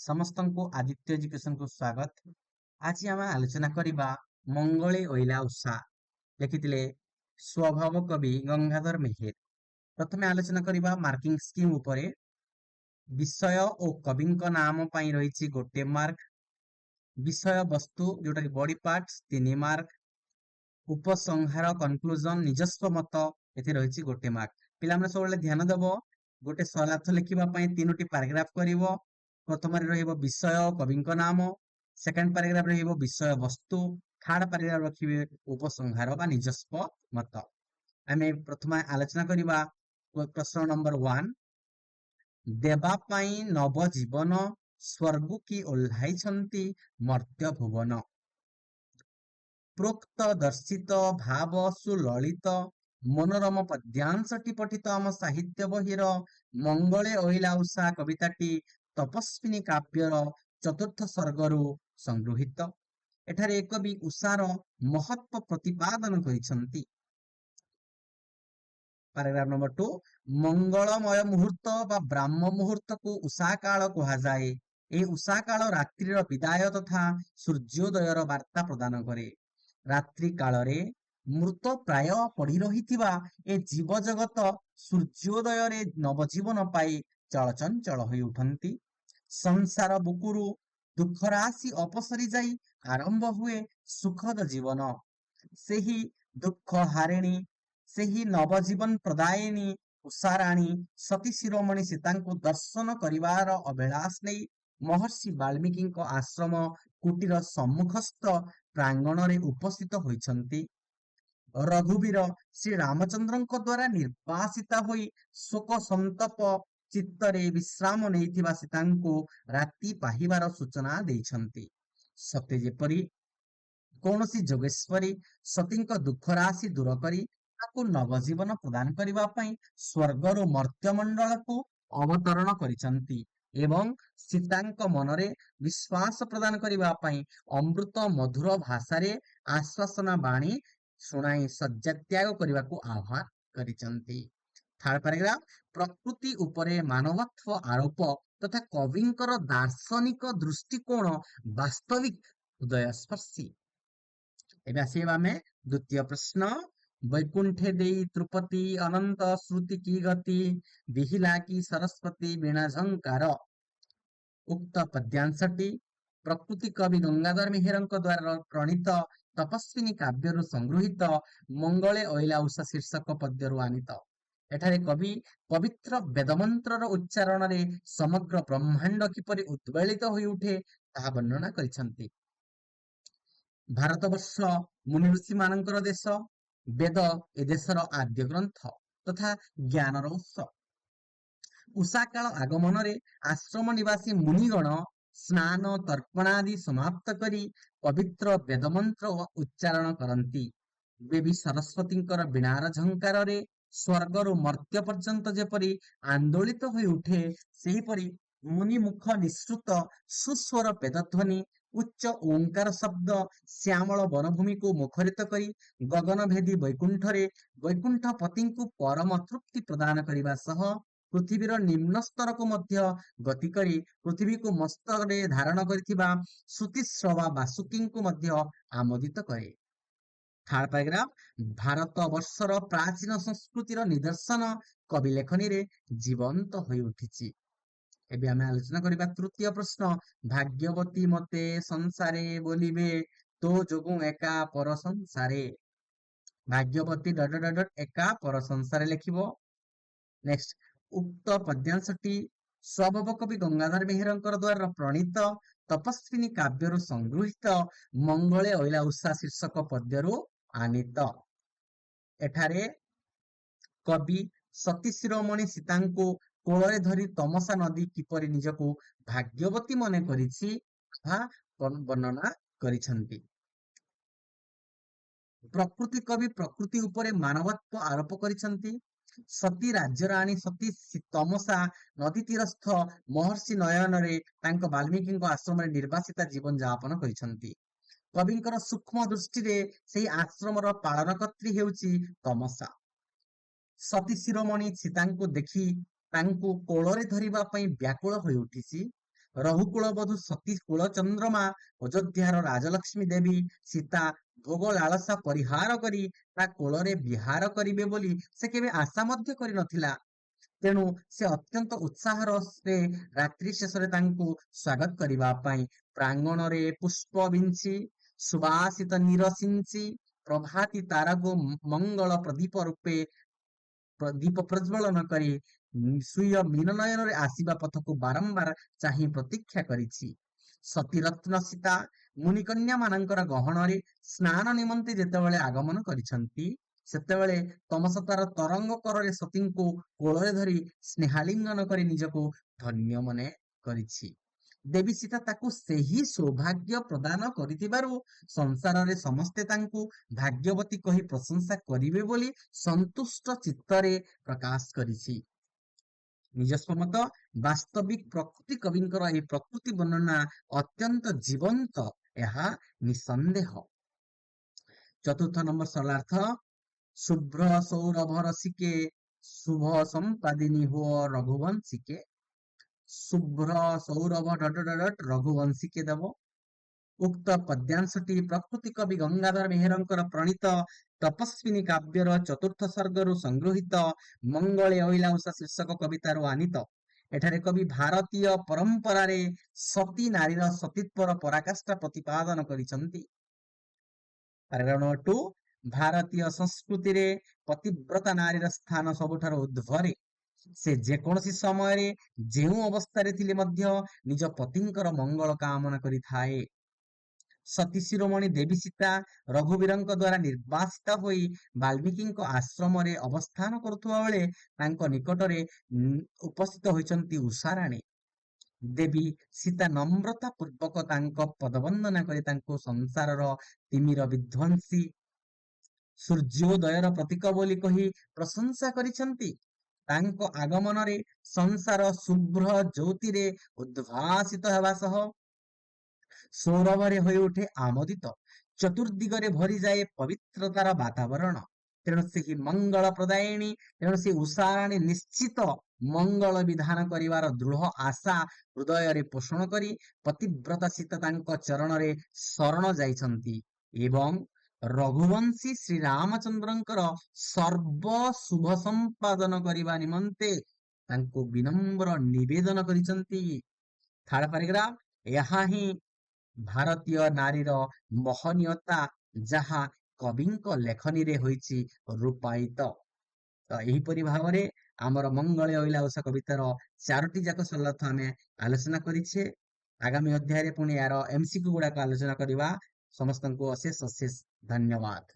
ସମସ୍ତଙ୍କୁ ଆଦିତ୍ୟ ଏଜୁକେସନ କୁ ସ୍ୱାଗତ। ଆଜି ଆମେ ଆଲୋଚନା କରିବା ମଙ୍ଗଳେ ଅଇଲା ଉଷା। ଲେଖିଥିଲେ ସ୍ୱଭାବ କବି ଗଙ୍ଗାଧର ମେହେର। ପ୍ରଥମେ ଆଲୋଚନା କରିବା ମାର୍କିଂ ସ୍କିମ୍ ଉପରେ। ବିଷୟ ଓ କବିଙ୍କ ନାମ ପାଇଁ ରହିଛି ଗୋଟେ ମାର୍କ। ବିଷୟ ବସ୍ତୁ ଯୋଉଟା କି ବଡି ପାର୍ଟସ 3 ମାର୍କ। ଉପସଂହାର କନକ୍ଲୁଜନ ନିଜସ୍ୱ ମତ ଏଥିରେ ରହିଛି ଗୋଟେ ମାର୍କ। ପିଲାମାନେ ସବୁବେଳେ ଧ୍ୟାନ ଦେବ, ଗୋଟେ ସରଳାର୍ଥ ଲେଖିବା ପାଇଁ 3ଟି ପାରାଗ୍ରାଫ କରିବ। ପ୍ରଥମରେ ରହିବ ବିଷୟ କବିଙ୍କ ନାମ, ସେକେଣ୍ଡ ପାରାଗ୍ରାଫ ରହିବ ବିଷୟ ବସ୍ତୁ, ଥାର୍ଡ ପାରାଗ୍ରାଫ ରଖିବେ ଉପସଂହାର ବା ନିଜସ୍ୱ ମତ। ଆମେ ପ୍ରଥମେ ଆଲୋଚନା କରିବା ପ୍ରଶ୍ନ ନମ୍ବର 1। ଦେବା ପାଇଁ ନବ ଜୀବନ, ସ୍ୱର୍ଗ କି ଓହ୍ଲାଇଛନ୍ତି ମର୍ତ୍ତ୍ୟ ଭୁବନ। ପ୍ରୋକ୍ତ ଦର୍ଶିତ ଭାବ ସୁଲଳିତ ମନୋରମ ପଦ୍ୟାଂଶଟି ପଠିତ ଆମ ସାହିତ୍ୟ ବହିର ମଙ୍ଗଳେ ଅଇଲା ଉଷା କବିତାଟି ତପସ୍ୱିନୀ କାବ୍ୟର ଚତୁର୍ଥ ସର୍ଗରୁ ସଂଗୃହୀତ। ଏଠାରେ କବି ଉଷାର ମହତ୍ଵ ପ୍ରତିପାଦନ କରିଛନ୍ତି। Paragraph number 2। ମଙ୍ଗଳମୟ ମୁହୂର୍ତ୍ତ ବା ବ୍ରାହ୍ମ ମୁହୂର୍ତ୍ତକୁ ଉଷା କାଳ କୁହାଯାଏ। ଏହି ଉଷା କାଳ ରାତ୍ରିର ବିଦାୟ ତଥା ସୂର୍ଯ୍ୟୋଦୟର ବାର୍ତ୍ତା ପ୍ରଦାନ କରେ। ରାତ୍ରି କାଳରେ ମୃତ ପ୍ରାୟ ପଡି ରହିଥିବା ଏ ଜୀବ ଜଗତ ସୂର୍ଯ୍ୟୋଦୟରେ ନବଜୀବନ ପାଇ ଚଳଚଞ୍ଚଳ ହୋଇ ଉଠନ୍ତି। ସଂସାର ବୁକୁରୁ ଦୁଃଖ ରାଶି ଅପସରି ଯାଇ ଆରମ୍ଭ ହୁଏ ସୁଖଦ ଜୀବନ। ସେହି ଦୁଃଖ ହାରିଣୀ, ସେହି ନବଜୀବନ ପ୍ରଦାୟିନୀ ଉଷାରାଣୀ ସତୀ ଶିରୋମଣି ସୀତାଙ୍କୁ ଦର୍ଶନ କରିବାର ଅଭିଳାଷ ନେଇ ମହର୍ଷି ବାଲ୍ମୀକିଙ୍କ ଆଶ୍ରମ କୁଟୀର ସମ୍ମୁଖସ୍ଥ ପ୍ରାଙ୍ଗଣରେ ଉପସ୍ଥିତ ହୋଇଛନ୍ତି। ରଘୁବୀର ଶ୍ରୀ ରାମଚନ୍ଦ୍ରଙ୍କ ଦ୍ୱାରା ନିର୍ବାସିତା ହୋଇ ଶୋକ ସନ୍ତପ ଚିତ୍ତରେ ବିଶ୍ରାମ ନେଇଥିବା ସୀତାଙ୍କୁ ରାତି ପାହିବାର ସୂଚନା ଦେଇଛନ୍ତି। ସତେ ଯେପରି କୌଣସି ଯୋଗେଶ୍ୱରୀ ସତୀଙ୍କ ଦୁଃଖ ରାଶି ଦୂର କରି ତାକୁ ନବଜୀବନ ପ୍ରଦାନ କରିବା ପାଇଁ ସ୍ୱର୍ଗରୁ ମର୍ତ୍ତ୍ୟମଣ୍ଡଳକୁ ଅବତରଣ କରିଛନ୍ତି ଏବଂ ସୀତାଙ୍କ ମନରେ ବିଶ୍ୱାସ ପ୍ରଦାନ କରିବା ପାଇଁ ଅମୃତ ମଧୁର ଭାଷାରେ ଆଶ୍ୱାସନା ବାଣୀ ଶୁଣାଇ ଶଯ୍ୟାତ୍ୟାଗ କରିବାକୁ ଆହ୍ୱାନ କରିଛନ୍ତି। Third paragraph. ପ୍ରକୃତି ଉପରେ ମାନବତ୍ୱ ଆରୋପ ତଥା କବିଙ୍କର ଦାର୍ଶନିକ ଦୃଷ୍ଟିକୋଣ ବାସ୍ତବିକ ହୃଦୟସ୍ପର୍ଶୀ। ଏବେ ଆସିବା ଆମେ ଦ୍ୱିତୀୟ ପ୍ରଶ୍ନ। ବୈକୁଣ୍ଠେ ଦେଇ ତୃପତି ଅନନ୍ତ ଶ୍ରୁତି କି ଗତି, ବିହିଲା କି ସରସ୍ୱତୀ ବୀଣା ଝଙ୍କାର। ଉକ୍ତ ପଦ୍ୟାଂଶଟି ପ୍ରକୃତି କବି ଗଙ୍ଗାଧର ମେହେରଙ୍କ ଦ୍ୱାରା ପ୍ରଣୀତ ତପସ୍ୱିନୀ କାବ୍ୟରୁ ସଂଗୃହୀତ ମଙ୍ଗଳେ ଅଇଲା ଉଷା ଶୀର୍ଷକ ପଦ୍ୟରୁ ଆନିତ। ଏଠାରେ କବି ପବିତ୍ର ବେଦମନ୍ତ୍ରର ଉଚ୍ଚାରଣରେ ସମଗ୍ର ବ୍ରହ୍ମାଣ୍ଡ କିପରି ଉଦ୍ବେଳିତ ହୋଇ ଉଠେ ତାହା ବର୍ଣ୍ଣନା କରିଛନ୍ତି। ଭାରତବର୍ଷ ମୁନି ଋଷି ମାନଙ୍କର ଦେଶ। ବେଦ ଏ ଦେଶର ଆଦ୍ୟ ଗ୍ରନ୍ଥ ତଥା ଜ୍ଞାନର ଉତ୍ସ। ଉଷାକାଳ ଆଗମନରେ ଆଶ୍ରମ ନିବାସୀ ମୁନିଗଣ ସ୍ନାନ ତର୍ପଣାଦି ସମାପ୍ତ କରି ପବିତ୍ର ବେଦମନ୍ତ୍ର ଉଚ୍ଚାରଣ କରନ୍ତି। ଦେବୀ ସରସ୍ୱତୀଙ୍କର ବୀଣାର ଝଙ୍କାରରେ ସ୍ୱର୍ଗରୁ ମର୍ତ୍ତ୍ୟ ପର୍ଯ୍ୟନ୍ତ ଯେପରି ଆନ୍ଦୋଳିତ ହୋଇ ଉଠେ, ସେହିପରି ମୁନିମୁଖ ନିଃସୃତ ସୁସ୍ୱର ବେଦଧ୍ୱନି ଉଚ୍ଚ ଓଙ୍କାର ଶବ୍ଦ ଶ୍ୟାମଳ ବନଭୂମିକୁ ମୁଖରିତ କରି ଗଗନଭେଦୀ ବୈକୁଣ୍ଠରେ ବୈକୁଣ୍ଠପତିଙ୍କୁ ପରମ ତୃପ୍ତି ପ୍ରଦାନ କରିବା ସହ ପୃଥିବୀର ନିମ୍ନ ସ୍ତରକୁ ମଧ୍ୟ ଗତି କରି ପୃଥିବୀକୁ ମସ୍ତକରେ ଧାରଣ କରିଥିବା ଶ୍ରୁତିଶ୍ରବା ବାସୁକୀଙ୍କୁ ମଧ୍ୟ ଆମୋଦିତ କରେ। Third paragraph. ଭାରତ ବର୍ଷର ପ୍ରାଚୀନ ସଂସ୍କୃତିର ନିଦର୍ଶନ କବି ଲେଖନୀରେ ଜୀବନ୍ତ ହୋଇ ଉଠିଛି। ଏବେ ଆମେ ଆଲୋଚନା କରିବା ତୃତୀୟ ପ୍ରଶ୍ନ। ଭାଗ୍ୟବତୀ ମତେ ସଂସାରେ ବୋଲିବେ, ତୋ ଯୋଗୁଁ ଏକା ପର ସଂସାରେ। ଭାଗ୍ୟବତୀ ଏକା ପର ସଂସାରେ ଲେଖିବ। ନେକ୍ସଟ। ଉକ୍ତ ପଦ୍ୟାଂଶଟି ସ୍ୱଭାବ କବି ଗଙ୍ଗାଧର ମେହେରଙ୍କର ଦ୍ୱାରା ପ୍ରଣୀତ ତପସ୍ୱିନୀ କାବ୍ୟରୁ ସଂଗୃହୀତ ମଙ୍ଗଳେ ଅଇଲା ଉଷା ଶୀର୍ଷକ ପଦ୍ୟରୁ ଆନିତ। ଏଠାରେ କବି ସତୀ ଶିରୋମଣି ସୀତାଙ୍କୁ କୋଳରେ ଧରି ତମସା ନଦୀ କିପରି ନିଜକୁ ଭାଗ୍ୟବତୀ ମନେ କରିଛି ତାହା ବର୍ଣ୍ଣନା କରିଛନ୍ତି। ପ୍ରକୃତି କବି ପ୍ରକୃତି ଉପରେ ମାନବତ୍ୱ ଆରୋପ କରିଛନ୍ତି। ସତୀ ରାଜ୍ୟରାଣୀ ସତୀ ତମସା ନଦୀ ତୀରସ୍ଥ ମହର୍ଷି ନୟନରେ ତାଙ୍କ ବାଲ୍ମୀକିଙ୍କ ଆଶ୍ରମରେ ନିର୍ବାସିତା ଜୀବନ ଯାପନ କରିଛନ୍ତି। କବିଙ୍କର ସୂକ୍ଷ୍ମ ଦୃଷ୍ଟିରେ ସେହି ଆଶ୍ରମର ପାଳନକର୍ତ୍ରୀ ହେଉଛି ତମସା। ସତୀ ଶିରୋମଣି ସୀତାଙ୍କୁ ଦେଖି ତାଙ୍କୁ କୋଳରେ ଧରିବା ପାଇଁ ବ୍ୟାକୁଳ ହୋଇ ଉଠିଛି। ରହୁକୁଳ ବଧୂ ସତୀ କୁଳଚନ୍ଦ୍ରମା ଅଯୋଧ୍ୟାର ରାଜଲକ୍ଷ୍ମୀ ଦେବୀ ସୀତା ଭୋଗ ଲାଳସା ପରିହାର କରି ତା କୋଳରେ ବିହାର କରିବେ ବୋଲି ସେ କେବେ ଆଶା ମଧ୍ୟ କରିନଥିଲା। ତେଣୁ ସେ ଅତ୍ୟନ୍ତ ଉତ୍ସାହର ସେ ରାତ୍ରି ଶେଷରେ ତାଙ୍କୁ ସ୍ୱାଗତ କରିବା ପାଇଁ ପ୍ରାଙ୍ଗଣରେ ପୁଷ୍ପ ବିଞ୍ଚି ସୁବାସିତ ନିରସିଞ୍ଚି ପ୍ରଭାତୀ ତାରାକୁ ମଙ୍ଗଳ ପ୍ରଦୀପ ରୂପେ ଦୀପ ପ୍ରଜ୍ୱଳନ କରି ସ୍ୱୀୟ ମୀନନୟନରେ ଆସିବା ପଥକୁ ବାରମ୍ବାର ଚାହିଁ ପ୍ରତୀକ୍ଷା କରିଛି। ସତୀରତ୍ନ ସୀତା ମୁନିକନ୍ୟା ମାନଙ୍କର ଗହଣରେ ସ୍ନାନ ନିମନ୍ତେ ଯେତେବେଳେ ଆଗମନ କରିଛନ୍ତି, ସେତେବେଳେ ତମସତାର ତରଙ୍ଗ କରରେ ସତୀଙ୍କୁ କୋଳରେ ଧରି ସ୍ନେହାଲିଙ୍ଗନ କରି ନିଜକୁ ଧନ୍ୟ ମନେ କରିଛି। ଦେବୀ ସୀତା ତାକୁ ସେହି ସୌଭାଗ୍ୟ ପ୍ରଦାନ କରିଥିବାରୁ ସଂସାରରେ ସମସ୍ତେ ତାଙ୍କୁ ଭାଗ୍ୟବତୀ କହି ପ୍ରଶଂସା କରିବେ ବୋଲି ସନ୍ତୁଷ୍ଟ ଚିତ୍ତରେ ପ୍ରକାଶ କରିଛି। ନିଜସ୍ୱ ମତ ବାସ୍ତବିକ ପ୍ରକୃତି କବିଙ୍କର ଏହି ପ୍ରକୃତି ବର୍ଣ୍ଣନା ଅତ୍ୟନ୍ତ ଜୀବନ୍ତ, ଏହା ନିଃସନ୍ଦେହ। ଚତୁର୍ଥ ନମ୍ବର ସରଳାର୍ଥ ଶୁଭ୍ର ସୌରଭ ରସିକେ ଶୁଭ ସମ୍ପାଦିନୀ ହୁଅ ରଘୁବଂଶିକେ। ଶୁଭ୍ର ସୌରଭ ରଘୁବଂଶିକେ ଦେବ। ଉକ୍ତ ପଦ୍ୟାଂଶଟି ପ୍ରକୃତି କବି ଗଙ୍ଗାଧର ମେହେରଙ୍କର ପ୍ରଣୀତ ତପସ୍ୱିନୀ କାବ୍ୟର ଚତୁର୍ଥ ସର୍ଗରୁ ସଂଗୃହୀତ ମଙ୍ଗଳେ ଐଲାଉଷା ଶୀର୍ଷକ କବିତାରୁ ଆନିତ। ଏଠାରେ କବି ଭାରତୀୟ ପରମ୍ପରାରେ ସତୀ ନାରୀର ସତୀତ୍ୱର ପରାକାଷ୍ଠା ପ୍ରତିପାଦନ କରିଛନ୍ତି। ପାରାଗ୍ରାଫ ନମ୍ବର 2 ଭାରତୀୟ ସଂସ୍କୃତିରେ ପତିବ୍ରତା ନାରୀର ସ୍ଥାନ ସବୁଠାରୁ ଉର୍ଦ୍ଧ୍ୱରେ। ସେ ଯେକୌଣସି ସମୟରେ ଯେଉଁ ଅବସ୍ଥାରେ ଥିଲେ ମଧ୍ୟ ନିଜ ପତିଙ୍କର ମଙ୍ଗଳ କାମନା କରିଥାଏ। ସତୀ ଶିରୋମଣି ଦେବୀ ସୀତା ରଘୁବୀରଙ୍କ ଦ୍ୱାରା ନିର୍ବାସିତ ହୋଇ ବାଲ୍ମୀକିଙ୍କ ଆଶ୍ରମରେ ଅବସ୍ଥାନ କରୁଥିବା ବେଳେ ତାଙ୍କ ନିକଟରେ ଉପସ୍ଥିତ ହୋଇଛନ୍ତି ଉଷାରାଣୀ। ଦେବୀ ସୀତା ନମ୍ରତା ପୂର୍ବକ ତାଙ୍କ ପଦବନ୍ଦନା କରି ତାଙ୍କୁ ସଂସାରର ତିମିର ବିଧ୍ୱଂସୀ ସୂର୍ଯ୍ୟୋଦୟର ପ୍ରତୀକ ବୋଲି କହି ପ୍ରଶଂସା କରିଛନ୍ତି। ତାଙ୍କ ଆଗମନରେ ସଂସାର ଶୁଭ୍ର ଜ୍ୟୋତିରେ ଉଦ୍ଭାସିତ ହେବା ସହ ସୌରଭରେ ହୋଇ ଉଠେ ଆମୋଦିତ। ଚତୁର୍ଦିଗରେ ଭରିଯାଏ ପବିତ୍ରତାର ବାତାବରଣ। ତେଣୁ ସେହି ମଙ୍ଗଳ ପ୍ରଦାୟିନୀ, ତେଣୁ ସେ ଉଷାରାଣୀ ନିଶ୍ଚିତ ମଙ୍ଗଳ ବିଧାନ କରିବାର ଦୃଢ ଆଶା ହୃଦୟରେ ପୋଷଣ କରି ପତିବ୍ରତା ସୀତା ତାଙ୍କ ଚରଣରେ ଶରଣ ଯାଇଛନ୍ତି ଏବଂ ରଘୁବଂଶୀ ଶ୍ରୀରାମଚନ୍ଦ୍ରଙ୍କର ସର୍ବ ଶୁଭ ସମ୍ପାଦନ କରିବା ନିମନ୍ତେ ତାଙ୍କୁ ବିନମ୍ର ନିବେଦନ କରିଛନ୍ତି। ଥାର୍ଡ ପାରାଗ୍ରାଫ, ଏହା ହିଁ ଭାରତୀୟ ନାରୀର ମହନୀୟତା, ଯାହା କବିଙ୍କ ଲେଖନୀରେ ହୋଇଛି ରୂପାୟିତ। ତ ଏହିପରି ଭାବରେ ଆମର ମଙ୍ଗଳେ ଐଲାଉଷା କବିତାର 4ଟି ଯାକ ସରଳାର୍ଥ ଆମେ ଆଲୋଚନା କରିଛେ। ଆଗାମୀ ଅଧ୍ୟାୟରେ ପୁଣି ଏହାର MCQ ଗୁଡାକ ଆଲୋଚନା କରିବା। ସମସ୍ତଙ୍କୁ ଅଶେଷ ଅଶେଷ ଧନ୍ୟବାଦ।